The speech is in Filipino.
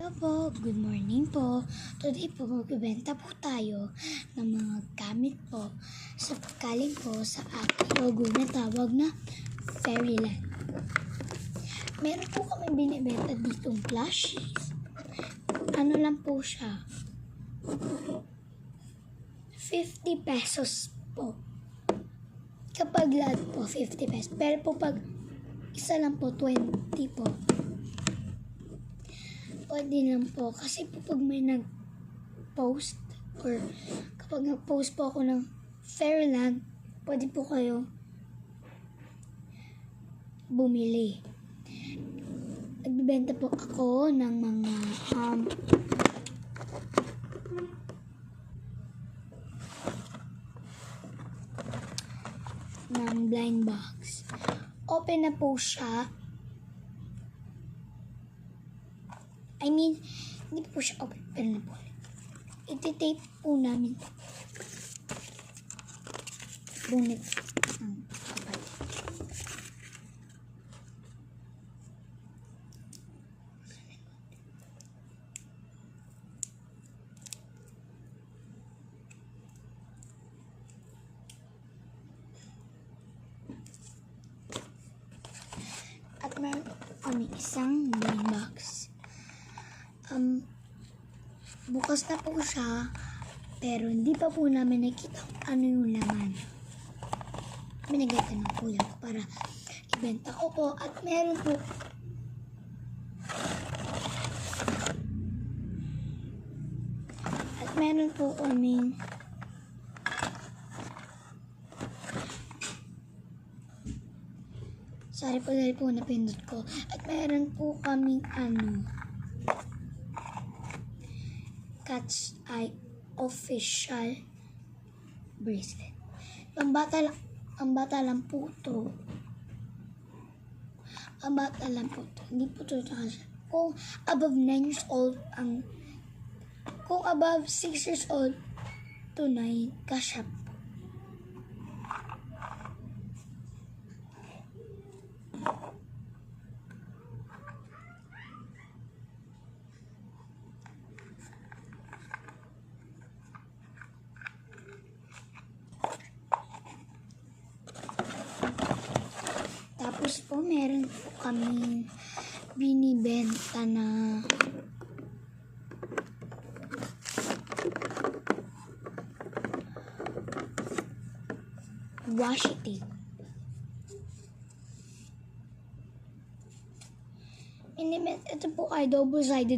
Hello po, good morning po. Today po magbibenta po tayo ng mga gamit po sa galing po sa ating logo na tawag na Fairyland. Meron po kami binibenta ditong plushies. Ano lang po siya? 50 pesos po. Kapag lahat po 50 pesos. Pero po pag isa lang po 20 po. Pwede lang po. Kasi po pag may nag-post or kapag nag-post po ako ng Fairyland, pwede po kayo bumili. Nagbibenta po ako ng mga ng blind box. Open na po siya. Hindi po siya open. Pero na po. Iti-tape po namin. Bunit ang kapal. At meron kami isang blind box. Bukas na po siya, pero hindi pa po namin nakita ano yung laman. Binigay ko ng kuya ko para ibenta ko po. At meron po kaming sorry po dahil po napindot ko. At meron po kaming Cat's Eye official bracelet. Ang bata lang po to. Hindi po to kung above 9 years old kung above 6 years old to 9 kasya. Tapos po, meron po kaming binibenta na washi tape. Ito po ay double-sided